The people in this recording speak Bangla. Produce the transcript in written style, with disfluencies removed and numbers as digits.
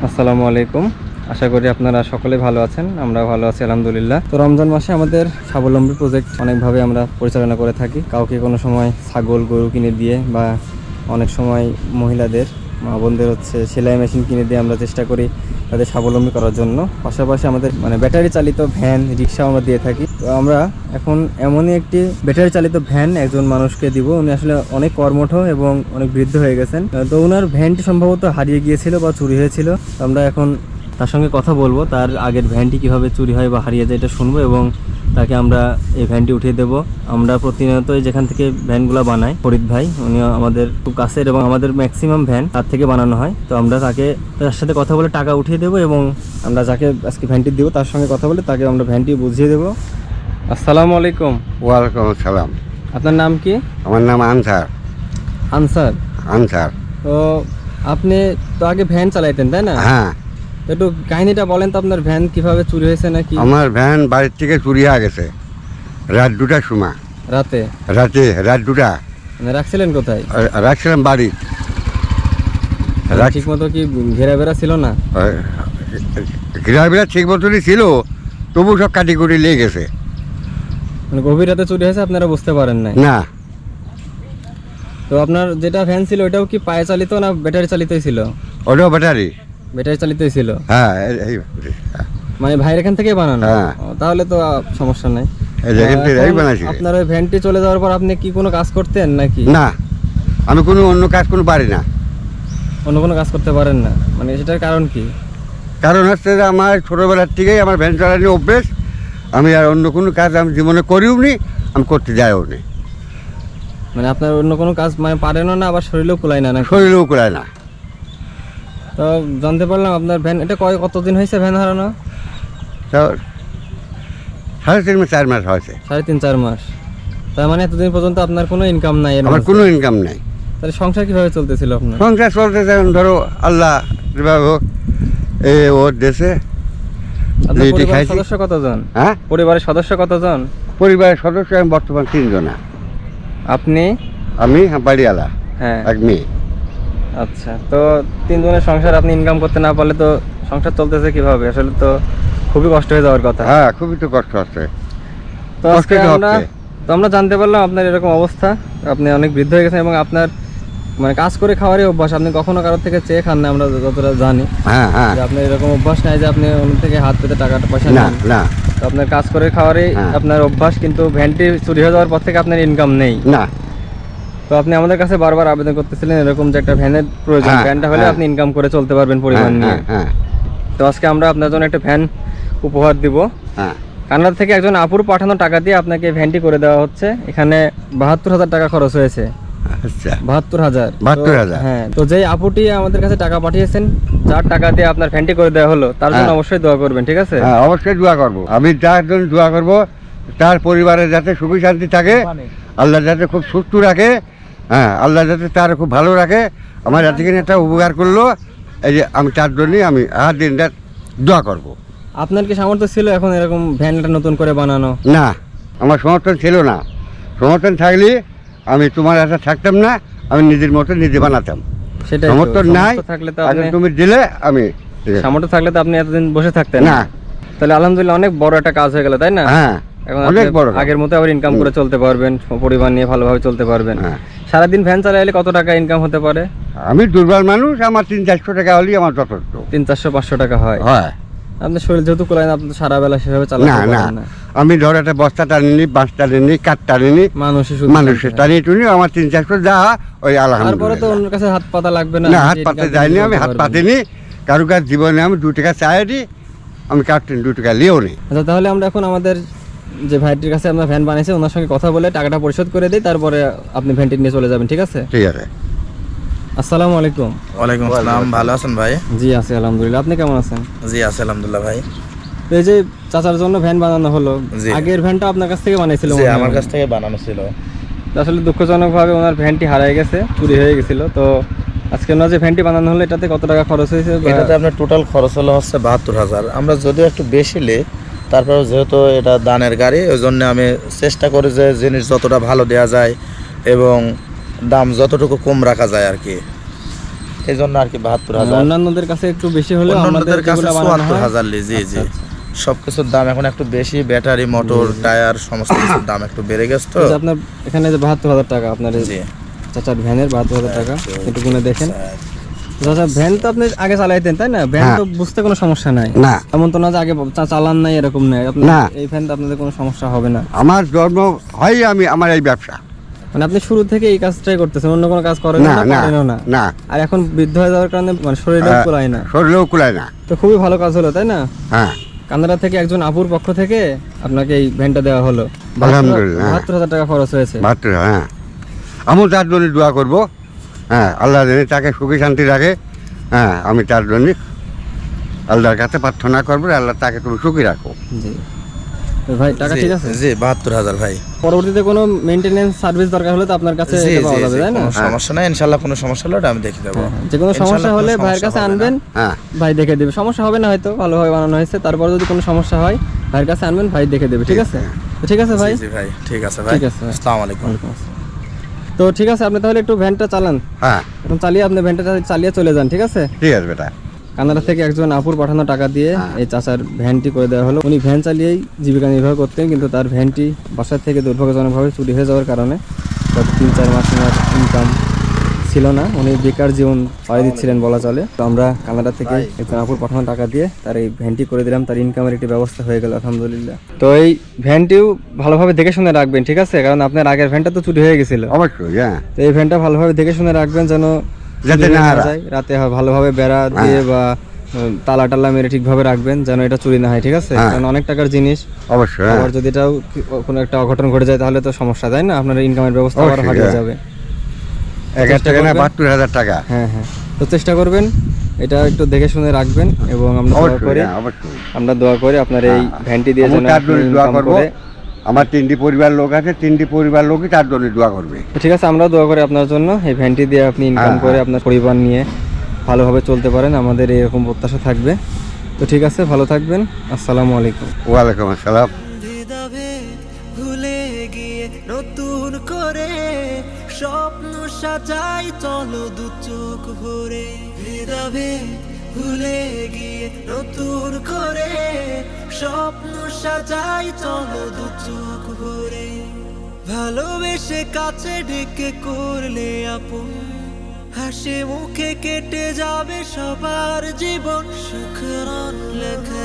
আসসালামু আলাইকুম। আশা করি আপনারা সকলে ভালো আছেন। আমরা ভালো আছি আলহামদুলিল্লাহ। তো রমজান মাসে আমাদের স্বাবলম্বী প্রজেক্ট অনেকভাবে আমরা পরিচালনা করে থাকি। কাউকে কোনো সময় ছাগল গরু কিনে দিয়ে বা অনেক সময় মহিলাদের মা বোনদের সেলাই মেশিন কিনে দিয়ে আমরা চেষ্টা করি তাদের স্বাবলম্বী করার জন্য। পাশাপাশি আমাদের ব্যাটারি চালিত ভ্যান রিক্সাও আমরা দিয়ে থাকি। তো আমরা এখন এমনই একটি ব্যাটারি চালিত ভ্যান একজন মানুষকে দিব। উনি আসলে অনেক কর্মঠ এবং অনেক বৃদ্ধ হয়ে গেছেন। তো ওনার ভ্যানটি সম্ভবত হারিয়ে গিয়েছিল বা চুরি হয়েছিল। তো আমরা এখন তার সঙ্গে কথা বলবো, তার আগের ভ্যানটি কিভাবে চুরি হয় বা হারিয়ে যায় এটা শুনবো এবং তাকে আমরা এই ভ্যানটি উঠিয়ে দেব। আমরা প্রতিনিয়ত যেখান থেকে ভ্যানগুলো বানাই, ফরিদ ভাই উনি আমাদের খুব কাছের এবং আমাদের ম্যাক্সিমাম ভ্যান তার থেকে বানানো হয়। তো আমরা তার সাথে কথা বলে টাকা উঠিয়ে দেবো এবং আমরা যাকে আজকে ভ্যানটি দেবো তার সঙ্গে কথা বলে তাকে আমরা ভ্যানটি বুঝিয়ে দেবো। আসসালামু আলাইকুম। ওয়ালাইকুম আসসালাম। আপনার নাম কি? আমার নাম আনসার। আনসার। আনসার। তো আপনি তো আগে ভ্যান চালাইতেন তাই না? হ্যাঁ। একটু কাহিনীটা বলেন তো, আপনার ভ্যান কিভাবে চুরি হয়েছে নাকি? আমার ভ্যান বাড়ির থেকে চুরি হয়ে গেছে রাত 2টার সময়। রাতে? রাত 2টা। মানে রাখছিলেন কোথায়? রাখছিলাম বাড়ি। ঠিক মতো কি ঘেরা ছিল না? ঘেরাবেলা ঠিক মতনই ছিল, তবু সব কাটি কুটি লেগে গেছে। মানে গভীর রাতে চুরি হয়েছে, আপনারা বুঝতে পারেন নাই? না। তো আপনার যেটা ভ্যান ছিল ওটাও কি পায়ে চালিত না ব্যাটারি চালিতই ছিল? ওটাও ব্যাটারি। ব্যাটারি চালিতই ছিল? হ্যাঁ। মানে ভাইয়ের এখান থেকে বানানো? হ্যাঁ। তাহলে তো সমস্যা নাই। আপনার ওই ভ্যানটি চলে যাওয়ার পর আপনি কি কোনো কাজ করতেন নাকি? না, আমি কোনো অন্য কাজ কোনো পারি না। অন্য কোনো কাজ করতে পারেন না? মানে সেটার কারণ কি? কারণ হচ্ছে যে আমার ছোটোবেলার থেকেই আমার ভ্যান চালানো অভ্যেস। আমি আর অন্য কোনো কাজ আমি জীবনে করিও নি, আমি করতে যাইও নি। মানে আপনার অন্য কোনো কাজ মানে পারেনও না, আবার শরীরেও কুলায় না? শরীরেও কুলায় না। তো জানতে পারলাম আপনার ভ্যান এটা কতদিন হয়েছে ভ্যান হারানো? তো 3.5 মাস হয়েছে। 3.5-4 মাস। তার মানে এতদিন পর্যন্ত আপনার কোনো ইনকাম নাই? আমার কোনো ইনকাম নাই। তাহলে সংসার কিভাবে চলতেছিল আপনার? সংসার চলতেছে ধরো আল্লাহ ওর দেশে। আপনার পরিবারের সদস্য কতজন? হ্যাঁ, পরিবারের সদস্য কতজন? পরিবারের সদস্য আমি বর্তমান 3 জনা। আপনি? আমি বাড়িওয়ালা। হ্যাঁ। এক মেয়ে। আচ্ছা, তো 3 জনের সংসার আপনি ইনকাম করতে না পারলে তো সংসার চলতেছে কিভাবে? আসলে তো খুবই কষ্ট হয়ে যাওয়ার কথা। হ্যাঁ, খুবই তো কষ্ট হচ্ছে। তো আজকে আমরা জানতে পারলাম আপনার এরকম অবস্থা, আপনি অনেক বৃদ্ধ হয়ে গেছেন এবং আপনার মানে কাজ করে খাওয়ারই অভ্যাস, আপনি কখনো কারোর থেকে চেয়ে খান না, আমরা যতটা জানি। হ্যাঁ হ্যাঁ। আপনার এরকম অভ্যাস নাই যে আপনি অন্য থেকে হাত পেতে টাকাটা পয়সা না নেন। না। তো আপনার কাজ করে খাওয়ারই আপনার অভ্যাস, কিন্তু ভ্যানটি চুরি হয়ে যাওয়ার পর থেকে আপনার ইনকাম নেই না। তো আপনি আমাদের কাছে বারবার আবেদন করতেছিলেন এরকম যে একটা ভ্যানের প্রয়োজন, ভ্যানটা হলে আপনি ইনকাম করে চলতে পারবেন পরিবার নিয়ে। তো আজকে আমরা আপনার জন্য একটা ভ্যান উপহার দিব। কানাডা থেকে একজন আপুর পাঠানো টাকা দিয়ে আপনাকে ভ্যানটি করে দেওয়া হচ্ছে। এখানে 72,000 টাকা খরচ হয়েছে। আচ্ছা, 72,000। হ্যাঁ, তো যেই আপুটি আমাদের কাছে টাকা পাঠিয়েছেন, যার টাকা দিয়ে আপনার ভ্যানটি করে দেওয়া হলো, তার জন্য অবশ্যই দোয়া করবেন, ঠিক আছে? হ্যাঁ, অবশ্যই দোয়া করব। আমি যার জন্য দোয়া করব তার পরিবারে যাতে সুখী শান্তি থাকে, আল্লাহ যাতে খুব সুস্থ রাখে। হ্যাঁ, আল্লাহ যাতে তার খুব ভালো রাখে। আমার এতদিন একটা উপকার করলো, এই যে আমি তার জন্যই আমি আর দিন রাত দোয়া করব। আপনার কি সামর্থ্য ছিল এখন এরকম ভ্যানটা নতুন করে বানানো? না, আমার সমর্থন ছিল না। সমর্থন থাকলে আমি তোমার আশা থাকতাম না, আমি নিজের মতো নিজে বানাতাম। সেটাই, সমর্থন নাই, তুমি দিলে আমি। সামর্থ্য থাকলে তো আপনি এতদিন বসে থাকতেন না। তাহলে আলহামদুলিল্লাহ অনেক বড় একটা কাজ হয়ে গেল, তাই না? হ্যাঁ, এখন অনেক বড়। আগের মতো আবার ইনকাম করে চলতে পারবেন, পরিবার নিয়ে ভালোভাবে চলতে পারবেন। সারাদিন ভ্যান চালাইলে কত টাকা ইনকাম হতে পারে? আমি দুর্বল মানুষ, আমার 300-400 টাকা হলেই আমার যথেষ্ট। 300-500 টাকা হয়? হয়। আপনার শরীর যেহেতু কোলায় না, আপনি তো সারা বেলা সেভাবে চালাতে পারেন না। আমি ধর একটা বস্তা টানিনি, বাঁশ টানিনি, কাঠ টানিনি, মানুষের টানিয়ে টুনি আমার 300-400 যা ওই আলহামদুলিল্লাহ। তারপরে তো অন্যের কাছে হাত পাতা লাগবে না? না, হাত পাতে যাইনি, আমি হাত পাতিনি কারো কাছে জীবনে। আমি 2 টাকা চাইনি, আমি কাটতেন 2 টাকা লিও নি। আচ্ছা, তাহলে আমরা এখন আমাদের যে ভাইটির কাছে আমরা ভ্যান বানিয়েছি ওনার সঙ্গে কথা বলে টাকাটা পরিশোধ করে দিই, তারপরে আপনি ভ্যানটি নিয়ে চলে যাবেন, ঠিক আছে? ঠিক আছে। আসসালামু আলাইকুম। ওয়ালাইকুম আসসালাম। ভালো আছেন ভাই? জি আছি আলহামদুলিল্লাহ, আপনি কেমন আছেন? জি আছি আলহামদুলিল্লাহ ভাই। তো এই যে চাচার জন্য ভ্যান বানানো হলো, আগের ভ্যানটা আপনার কাছ থেকে বানিয়েছিল? জি, আমার কাছ থেকে বানানো ছিল। আসলে দুঃখজনকভাবে ওনার ভ্যানটি হারিয়ে গেছে, চুরি হয়ে গেছিল। তো আজকে ওনার যে ভ্যানটি বানানো হলো এটাতে কত টাকা খরচ হয়েছে? এটাতে আপনার টোটাল খরচ হলো হচ্ছে 72,000। আমরা যদিও একটু বেশি নিই, তারপরে যেহেতু এটা দানের গাড়ি, ওই জন্য আমি চেষ্টা করি যে জিনিস যতটা ভালো দেওয়া যায় এবং দাম যতটুকু কম রাখা যায় আর কি। এই জন্য আর কি 72,000। অন্যান্যদের কাছে একটু বেশি হলেও অন্যদের কাছে যেগুলো বানানো হয়- 74,000 জি জি। আচ্ছা, আচ্ছা। সবকিছুর দাম এখন একটু বেশি, ব্যাটারি, মোটর, টায়ার সমস্ত কিছুর দাম একটু বেড়ে গেছে তো। এই যে আপনার এখানে যে 72,000 টাকা আপনার এই জি। চাচার ভ্যানের 72,000 টাকা একটু গুনে দেখেন। চাচা ভ্যান তো আপনি আগে চালাইতেন তাই না? ভ্যান তো বুঝতে কোনো সমস্যা নাই। না। এমন তো না যে আগে চালান নাই এরকম নাই। আপনি না। এই ভ্যান তো আপনাদের কোনো সমস্যা হবে না। আমার জন্ম হয় আমার এই ব্যবসা। মানে আপনি শুরু থেকে এই কাজটাই করতেছেন, অন্য কোনো কাজ করেন না না, না পারেনও না। না, আর এখন বৃদ্ধ হয়ে যাওয়ার কারণে মানে শরীরেও কুলায় না। শরীরেও কুলায় না। তো খুবই ভালো কাজ হলো তাই না? হ্যাঁ, কান্দারা থেকে একজন আপুর পক্ষ থেকে আপনাকে এই ভ্যানটা দেওয়া হলো। আলহামদুলিল্লাহ। 72,000 টাকা খরচ হয়েছে। মাত্র হ্যাঁ, আমি তার জন্য দোয়া করবো। হ্যাঁ, আল্লাহ যেন তাকে সুখী শান্তি রাখে। হ্যাঁ, আমি তার জন্য আল্লাহর কাছে প্রার্থনা করবো, আল্লাহ তাকে তুমি সুখী রাখো। জি তো ভাই টাকা জি, ঠিক আছে। জি 72,000 ভাই। পরবর্তীতে কোনো মেইনটেনেন্স সার্ভিস দরকার হলে তো আপনার কাছে জি এটা জি পাওয়া যাবে জি, তাই না? কোনো সমস্যা নাই ইনশাআল্লাহ। কোনো সমস্যা হলে ওটা আমি দেখে দেবো। যে কোনো সমস্যা ইনশাআল্লাহ হলে কোনো ভাইয়ের কাছে সমস্যা হবে না। আনবেন, হ্যাঁ, ভাই দেখে দেবে। সমস্যা হবে না হয়তো, ভালোভাবে বানানো হয়েছে। তারপর যদি কোনো সমস্যা হয় ভাইয়ের কাছে আনবেন, ভাই দেখে দেবে। ঠিক আছে? তো ঠিক আছে ভাই। জি জি ভাই, ঠিক আছে ভাই। ঠিক আছে ভাই। আসসালামু আলাইকুম। ওয়ালাইকুম আসসালাম। তো ঠিক আছে, আপনি তাহলে একটু ভ্যানটা চালান। হ্যাঁ, এখন চালিয়ে আপনি ভ্যানটা চালিয়ে চলে যান। ঠিক আছে? ঠিক আছে বেটা। কানাডা থেকে একজন আপুর পাঠানো টাকা দিয়ে এই চাচার ভ্যানটি করে দেওয়া হলো। উনি ভ্যান চালিয়েই জীবিকা নির্বাহ করতেন, কিন্তু তার ভ্যানটি বাসার থেকে দুর্ভাগ্যজনকভাবে চুরি হয়ে যাওয়ার কারণে গত 3-4 মাস ওনার ইনকাম ছিল না। উনি বেকার জীবন পাড়ি দিচ্ছিলেন বলা চলে। তো আমরা কানাডা থেকে একজন আপুর পাঠানো টাকা দিয়ে তার এই ভ্যানটি করে দিলাম। তার ইনকামের একটি ব্যবস্থা হয়ে গেল আলহামদুলিল্লাহ। তো এই ভ্যানটিও ভালোভাবে দেখে শুনে রাখবেন। ঠিক আছে? কারণ আপনার আগের ভ্যানটা তো চুরি হয়ে গেছিল। অবশ্যই হ্যাঁ, তো এই ভ্যানটা ভালোভাবে দেখে শুনে রাখবেন যেন যাতে চুরি না না হারায়। যায়। রাতে ভালোভাবে বেড়া দিয়ে বা তালা টালা মেরে ঠিকভাবে রাখবেন যেন এটা চুরি না হয়। ঠিক আছে? হ্যাঁ। কারণ অনেক টাকার জিনিস, অবশ্যই হ্যাঁ, আবার যদি এটাও কোনো একটা অঘটন ঘটে যায় তাহলে তো সমস্যা, তাই না? আপনার ইনকামের ব্যবস্থা আবার অবশ্যই, হারিয়ে হ্যাঁ। যাবে। 1,000 টাকা না করবেন। 72,000 টাকা। হ্যাঁ হ্যাঁ, তো চেষ্টা করবেন এটা একটু দেখে শুনে রাখবেন এবং আমরা দোয়া অবশ্যই করি, হ্যাঁ, অবশ্যই। আমরা দোয়া করি আপনার এই ভ্যানটি দিয়ে আমি যেন তার আপনি জন্য দোয়া ইনকাম করবো। করে। আমার 3টি পরিবার লোক আছে, 3টি পরিবার লোকই তার জন্য দোয়া করবে। তো ঠিক আছে, আমরা দোয়া করি আপনার জন্য এই ভ্যানটি দিয়ে আপনি ইনকাম হ্যাঁ, করে হ্যাঁ। আপনার পরিবার নিয়ে ভালোভাবে চলতে পারেন। আমাদের এরকম প্রত্যাশা থাকবে। তো ঠিক আছে, ভালো থাকবেন। আসসালামু আলাইকুম। ওয়ালাইকুম আসসালাম। ভেদাভে ভুলে গিয়ে নতুন করে স্বপ্ন সাজাই চলো দু চোখ ভরে। ভেদাভে ভুলে গিয়ে নতুন করে স্বপ্ন সাজাই চলো দু চোখ ভরে। ভালোবেসে কাছে ডেকে করলে আপন, হাসি মুখে কেটে যাবে সবার জীবন। শুকরান লেখা